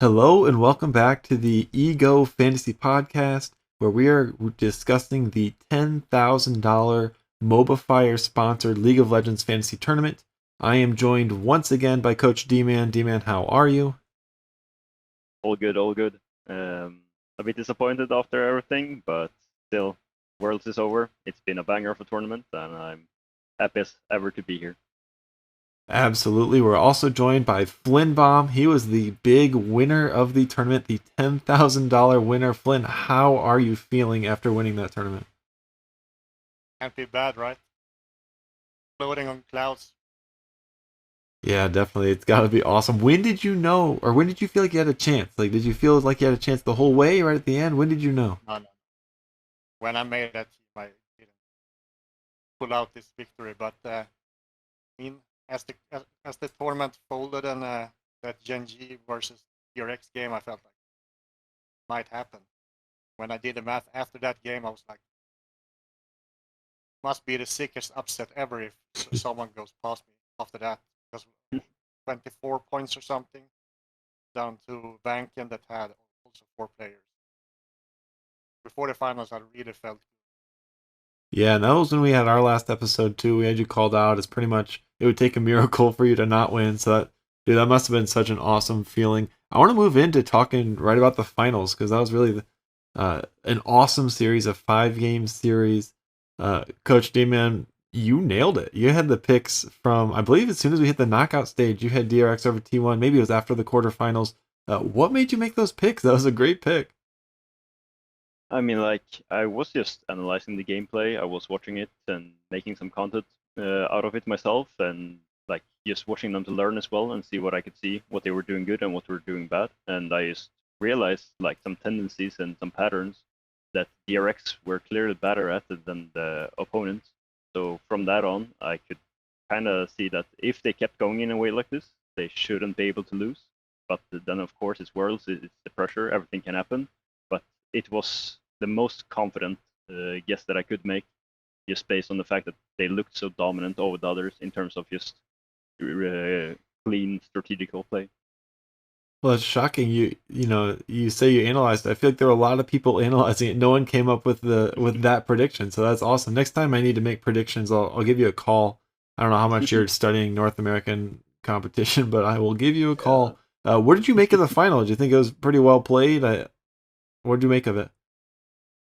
Hello and welcome back to the Ego Fantasy Podcast, where we are discussing the $10,000 MobaFire sponsored League of Legends Fantasy Tournament. I am joined once again by Coach D-Man. D-Man, how are you? All good, all good. A bit disappointed after everything, but still, Worlds is over. It's been a banger of a tournament, and I'm happy as ever to be here. Absolutely. We're also joined by Flynnbaum. He was the big winner of the tournament, the $10,000 winner. Flynn, how are you feeling after winning that tournament? Can't be bad, right? Floating on clouds. Yeah, definitely. It's got to be awesome. When did you know, or when did you feel like you had a chance? Like, did you feel like you had a chance the whole way, right at the end? When did you know? No. When I made that team, I didn't pull out this victory. But I mean, as the tournament folded and that Gen G versus DRX game, I felt like it might happen. When I did the math after that game, I was like, must be the sickest upset ever if someone goes past me after that. Because 24 points or something down to Vanken that had also 4 players. Before the finals, I really felt. Yeah, and that was when we had our last episode too. We had you called out. It's pretty much it would take a miracle for you to not win. So that, dude, that must have been such an awesome feeling. I want to move into talking right about the finals because that was really an awesome series, a 5 game series. Coach D-Man, you nailed it. You had the picks from, I believe, as soon as we hit the knockout stage, you had DRX over T1. Maybe it was after the quarterfinals. What made you make those picks? That was a great pick. I mean, like, I was just analyzing the gameplay, I was watching it and making some content out of it myself, and like just watching them to learn as well and see what I could see, what they were doing good and what were doing bad. And I just realized like some tendencies and some patterns that DRX were clearly better at it than the opponents. So from that on, I could kind of see that if they kept going in a way like this, they shouldn't be able to lose. But then, of course, it's Worlds, it's the pressure, everything can happen. But it was the most confident guess that I could make, just based on the fact that they looked so dominant over the others in terms of just clean strategical play. Well, it's shocking. You say you analyzed it. I feel like there were a lot of people analyzing it. No one came up with that prediction. So that's awesome. Next time I need to make predictions, I'll give you a call. I don't know how much you're studying North American competition, but I will give you a Yeah. call. What did you make of the final? Did you think it was pretty well played? What did you make of it?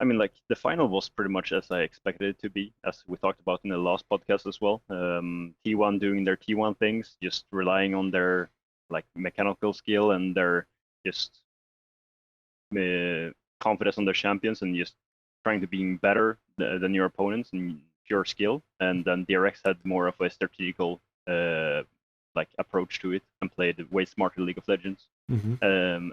I mean, like the final was pretty much as I expected it to be, as we talked about in the last podcast as well. T1 doing their T1 things, just relying on their like mechanical skill and their just uh, confidence on their champions and just trying to be better than your opponents and pure skill. And then DRX had more of a strategical like approach to it and played way smarter League of Legends. Mm-hmm.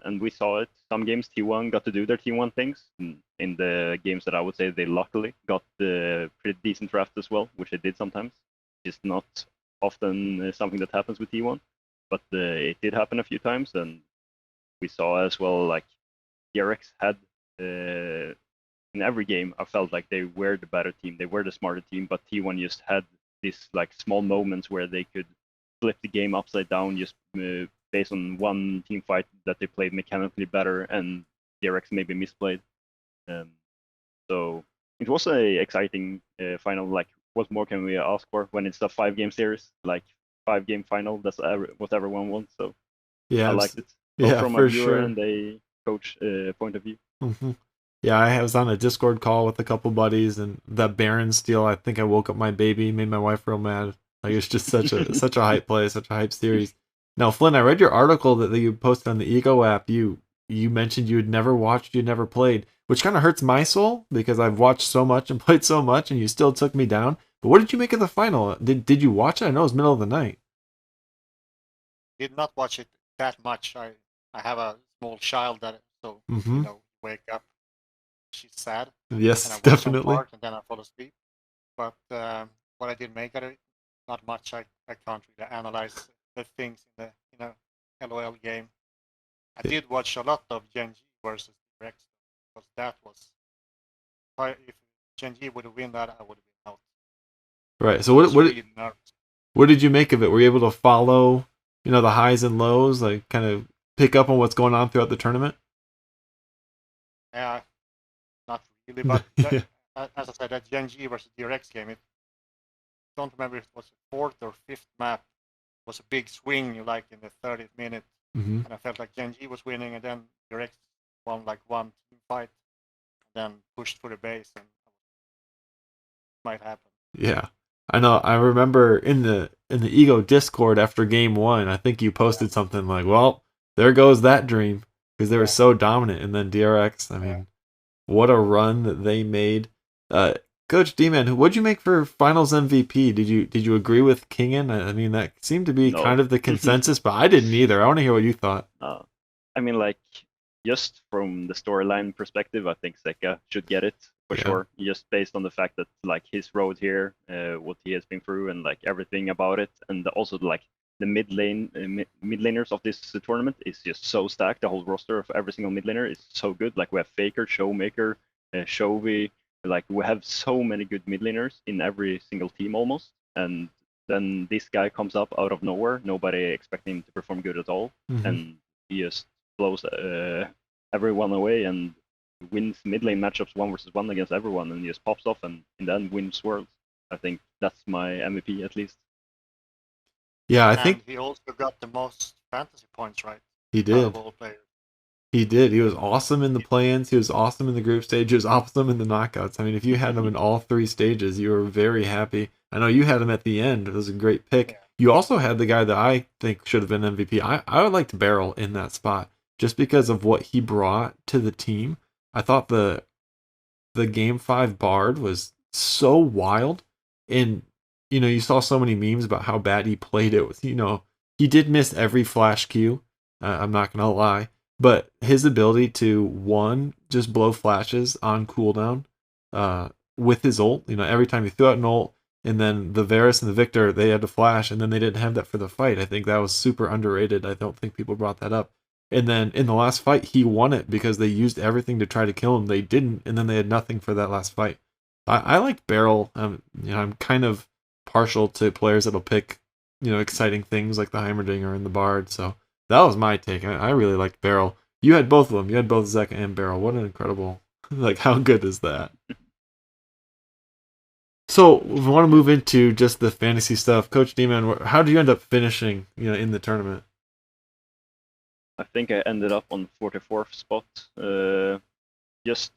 And we saw it. Some games T1 got to do their T1 things. In the games that I would say they luckily got the pretty decent draft as well, which they did sometimes. It's not often something that happens with T1, but it did happen a few times. And we saw as well like DRX had in every game. I felt like they were the better team, they were the smarter team, but T1 just had these like small moments where they could flip the game upside down just based on one team fight that they played mechanically better and DRX maybe misplayed. Um, so it was a exciting final. Like, what more can we ask for when it's a 5 game series? Like 5 game final. That's what everyone wants. So I Yeah, liked it, both yeah, from a for viewer sure. and a coach point of view. Mm-hmm. Yeah, I was on a Discord call with a couple buddies, and that Baron steal. I think I woke up my baby, made my wife real mad. Like it's just such a hype play, such a hype series. Now, Flynn, I read your article that you posted on the Ego app. You mentioned you had never watched, you'd never played, which kind of hurts my soul because I've watched so much and played so much, and you still took me down. But what did you make of the final? Did you watch it? I know it was middle of the night. Did not watch it that much. I have a small child that so Mm-hmm. wake up, she's sad, and I Yes, watch some definitely. part and then I fall asleep. But what I did make of it, not much. I can't really analyze the things in the LOL game. I did watch a lot of Gen G versus Rex because that was if Gen G would win that, I would have been out. Right. So I was really nervous. what did you make of it? Were you able to follow, the highs and lows, like kind of pick up on what's going on throughout the tournament? Yeah, not really, but Yeah. as I said, that Gen G versus DRX game, don't remember if it was the fourth or fifth map. It was a big swing, like in the 30th minute, Hmm. and I felt like Gen G was winning, and then DRX won like one team fight, and then pushed for the base, and it might happen. Yeah. I know. I remember in the Ego Discord after game one, I think you posted something like, "Well, there goes that dream," because they were Yeah. so dominant. And then DRX, I Yeah. mean, what a run that they made. Uh, Coach D-Man, what'd you make for Finals MVP? Did you agree with Kingen? I mean, that seemed to be kind No. of the consensus, but I didn't either. I want to hear what you thought. I mean, like, just from the storyline perspective, I think Zeka should get it for Yeah. sure. Just based on the fact that like his road here, what he has been through, and like everything about it, and also like the mid laners of this tournament is just so stacked. The whole roster of every single mid laner is so good. Like we have Faker, Showmaker, Chovy. Like we have so many good mid laners in every single team almost, and then this guy comes up out of nowhere. Nobody expecting him to perform good at all, Mhm. and he just blows everyone away and wins mid lane matchups 1 versus 1 against everyone, and he just pops off and then wins worlds. I think that's my MVP at least. Yeah, I And think he also got the most fantasy points, right? he Out did. of all players. He did. He was awesome in the play-ins. He was awesome in the group stage. He was awesome in the knockouts. I mean, if you had him in all three stages, you were very happy. I know you had him at the end. It was a great pick. Yeah. You also had the guy that I think should have been MVP. I would like to Barrel in that spot just because of what he brought to the team. I thought the game 5 Bard was so wild, and you saw so many memes about how bad he played it with. He did miss every flash Q. I'm not gonna lie, but his ability to one just blow flashes on cooldown, with his ult. Every time he threw out an ult, and then the Varus and the Victor, they had to flash, and then they didn't have that for the fight. I think that was super underrated. I don't think people brought that up. And then in the last fight, he won it because they used everything to try to kill him. They didn't, and then they had nothing for that last fight. I liked Barrel. I'm kind of partial to players that'll pick, exciting things like the Heimerdinger and the Bard. So that was my take. I really liked Barrel. You had both of them. You had both Zeka and Barrel. What an incredible, like, how good is that? So we want to move into just the fantasy stuff. Coach D-Man, how did you end up finishing, in the tournament? I think I ended up on 44th spot. Just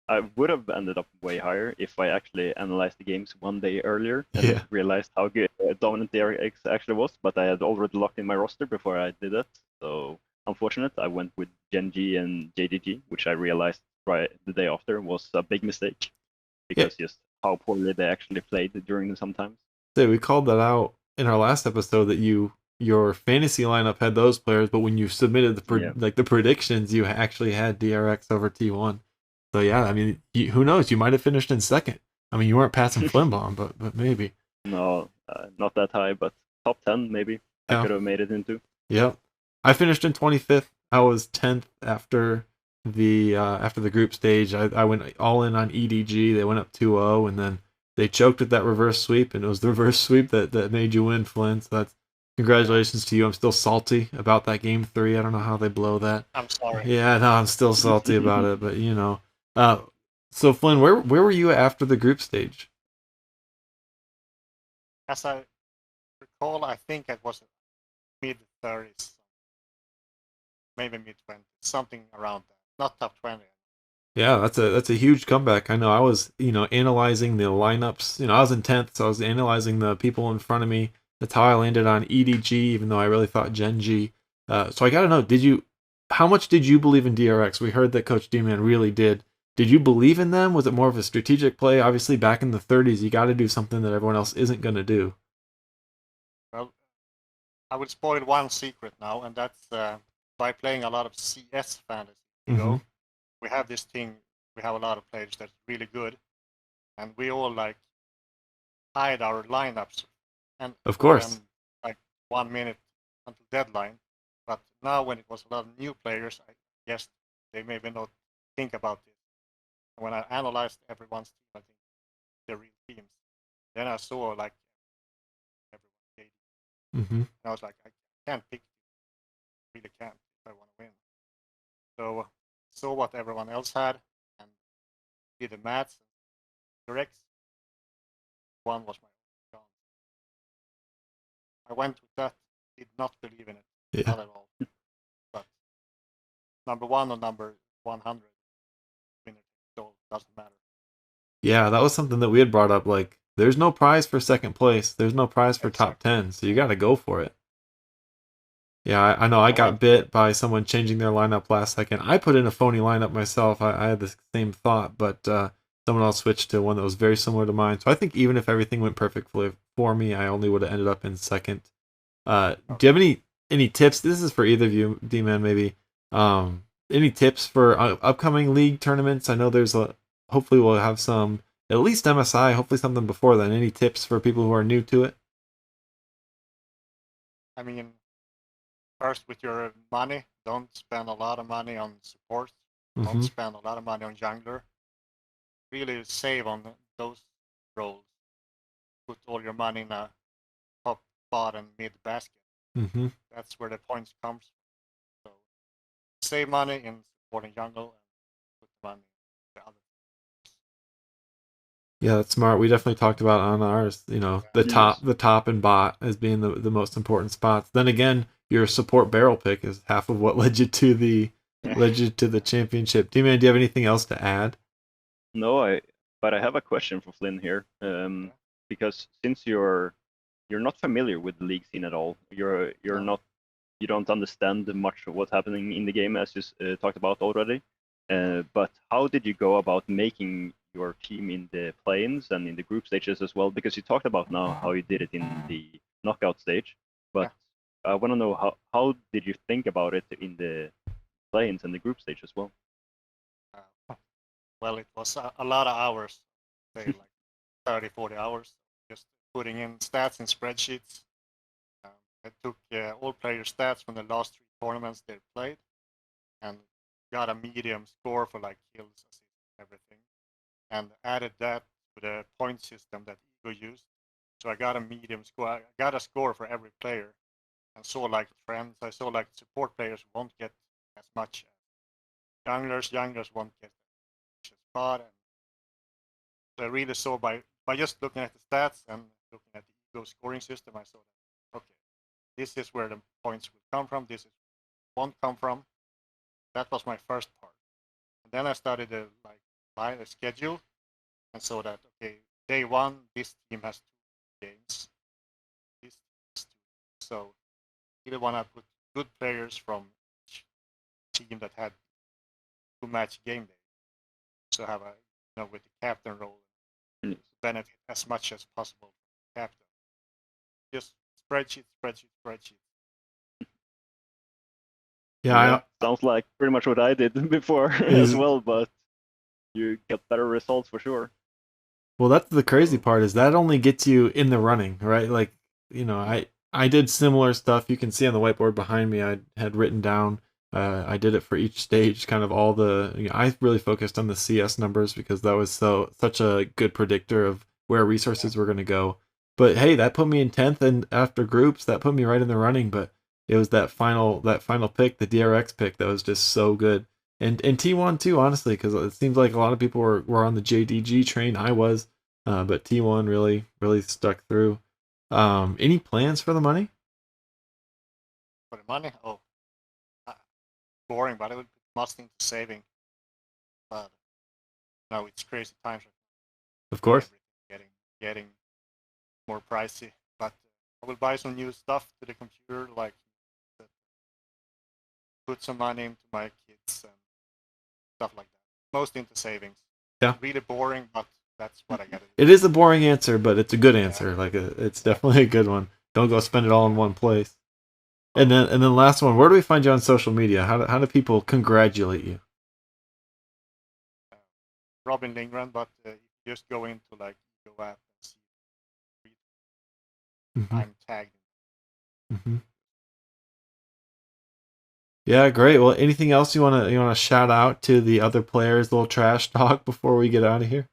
I would have ended up way higher if I actually analyzed the games one day earlier and realized how good dominant DRX actually was. But I had already locked in my roster before I did that, so unfortunate. I went with Gen G and JDG, which I realized right the day after was a big mistake because just how poorly they actually played during sometimes. So we called that out in our last episode that your fantasy lineup had those players, but when you submitted the predictions, you actually had DRX over T1. So yeah, I mean, who knows? You might have finished in second. I mean, you weren't passing Flimbomb, but maybe. No, not that high, but top 10 maybe. I could have made it into. Yep. I finished in 25th. I was 10th after the group stage. I went all in on EDG. They went up 2-0, and then they choked at that reverse sweep, and it was the reverse sweep that made you win, Flynn. So that's congratulations to you. I'm still salty about that game 3. I don't know how they blow that. I'm sorry. Yeah, no, I'm still salty about it, but so Flynn, where were you after the group stage? As I recall, I think it was mid-30s, maybe mid-20s, something around that. Not top 20. Yeah, that's a huge comeback. I know I was, analyzing the lineups. I was in 10th, so I was analyzing the people in front of me. That's how I landed on EDG, even though I really thought Gen G. So I got to know, how much did you believe in DRX? We heard that Coach D-Man really did. Did you believe in them? Was it more of a strategic play? Obviously, back in the 30s, you got to do something that everyone else isn't going to do. Well, I will spoil one secret now, and that's by playing a lot of CS fantasy. We have this thing. We have a lot of players that's really good, and we all hide our lineups, and of course, like 1 minute until deadline. But now, when it was a lot of new players, I guess they maybe not think about this. And when I analyzed everyone's team, I think they're real teams. Then I saw everyone. And I was like, I can't pick. Really can't. I want to win. So saw what everyone else had and did the maths correct. One was my chance. I went with that. Did not believe in it, Yeah. not at all. But number 1 or number 100, winner takes it all, doesn't matter. Yeah, that was something that we had brought up. Like, there's no prize for second place. There's no prize for top Exactly. 10. So you got to go for it. Yeah, I know. I got bit by someone changing their lineup last second. I put in a phony lineup myself. I had the same thought, but someone else switched to one that was very similar to mine. So I think even if everything went perfectly for me, I only would have ended up in second. Do you have any tips? This is for either of you, D-Man, maybe. Any tips for upcoming league tournaments? I know there's hopefully we'll have some, at least MSI, hopefully something before then. Any tips for people who are new to it? I mean, first with your money, don't spend a lot of money on support. Don't spend a lot of money on jungler. Really save on those roles. Put all your money in a top, bottom, mid basket. Mm-hmm. That's where the points comes from. So save money in supporting jungle and put money in the other. Yeah, that's smart. We definitely talked about on ours, the top and bot as being the most important spots. Then again, your support barrel pick is half of what led you to the championship. D-Man, do you have anything else to add? No, but I have a question for Flynn here. Because since you're not familiar with the league scene at all, you don't understand much of what's happening in the game, as you talked about already. But how did you go about making your team in the play-ins and in the group stages as well? Because you talked about now how you did it in the knockout stage, but I want to know how did you think about it in the play-ins and the group stage as well? Well, it was a lot of hours, say like 30, 40 hours, just putting in stats in spreadsheets. I took all player stats from the last 3 tournaments they played and got a medium score for like kills, assists, everything, and added that to the point system that Ego used. So I got a medium score. I got a score for every player and saw like trends. I saw like support players won't get as much as junglers won't get as much as spot. And so I really saw by just looking at the stats and looking at the Ego scoring system, I saw that, okay, this is where the points will come from. This is won't come from. That was my first part. And then I started to buy a schedule and saw that, okay, day 1, this team has 2 games. This team has 2. So either want to put good players from each team that had 2 match game day. So have a, with the captain role, benefit as much as possible from the captain. Just spreadsheet. Yeah, sounds like pretty much what I did before as well, but you get better results for sure. Well, that's the crazy part, is that only gets you in the running, right? Like, I did similar stuff. You can see on the whiteboard behind me, I had written down, I did it for each stage, kind of all I really focused on the CS numbers because that was such a good predictor of where resources were going to go. But hey, that put me in 10th, and after groups, that put me right in the running, but it was that final pick, the DRX pick, that was just so good. And T1 too, honestly, because it seems like a lot of people were on the JDG train. I was, but T1 really stuck through. Any plans for the money? For the money? Oh, boring, but it would be much into saving. But no, it's crazy times. Of course. Getting more pricey. But I will buy some new stuff to the computer, like put some money into my kids and stuff like that. Most into savings. Yeah. Really boring, but that's what I got to do. It is a boring answer, but it's a good answer. It's definitely a good one. Don't go spend it all in one place. And then last one, where do we find you on social media? How do people congratulate you? Robin Lindgren, but if you just go into Ego app and see, I'm tagged. Mm-hmm. Yeah, great. Well, anything else you wanna shout out to the other players? A little trash talk before we get out of here.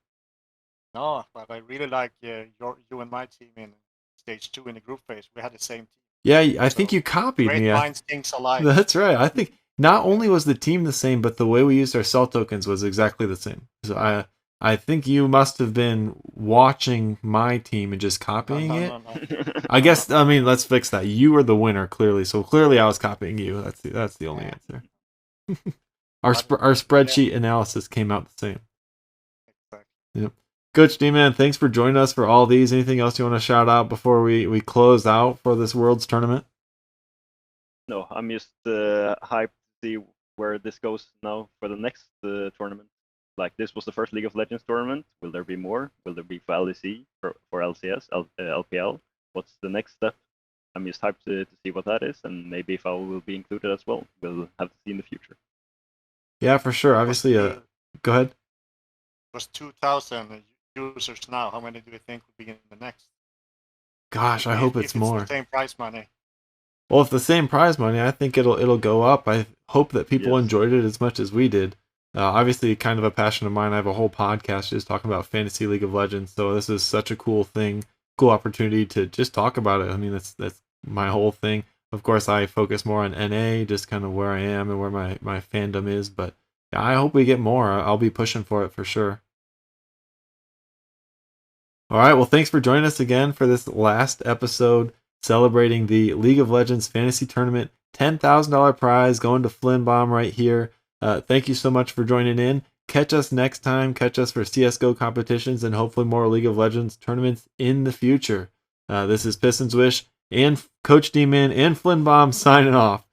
No, but I really like you and my team in stage 2 in the group phase. We had the same team. Yeah, I think So, you copied Great me. minds think alike. That's right. I think not only was the team the same, but the way we used our cell tokens was exactly the same. So I think you must have been watching my team and just copying it. No. I guess I mean let's fix that. You were the winner clearly, so clearly I was copying you. That's the only Yeah. answer. Our spreadsheet analysis came out the same. Exactly. Yep. Coach D-Man, thanks for joining us for all these. Anything else you want to shout out before we close out for this Worlds tournament? No, I'm just hyped to see where this goes now for the next tournament. Like, this was the first League of Legends tournament. Will there be more? Will there be for LEC, for LCS, LPL? What's the next step? I'm just hyped to see what that is, and maybe if I will be included as well. We'll have to see in the future. Yeah, for sure. Obviously, go ahead. It was 2,000 users now. How many do you think will be in the next? Gosh, I hope it's more. The same prize money. Well, if the same prize money, I think it'll go up. I hope that people Yes. enjoyed it as much as we did. Obviously, kind of a passion of mine. I have a whole podcast just talking about Fantasy League of Legends. So this is such a cool thing, cool opportunity to just talk about it. I mean, that's my whole thing. Of course, I focus more on NA, just kind of where I am and where my fandom is. But yeah, I hope we get more. I'll be pushing for it for sure. All right. Well, thanks for joining us again for this last episode celebrating the League of Legends Fantasy Tournament $10,000 prize going to Flinnbomb right here. Thank you so much for joining in. Catch us next time. Catch us for CSGO competitions and hopefully more League of Legends tournaments in the future. This is Pistons Wish and Coach D-Man and Flinnbomb signing off.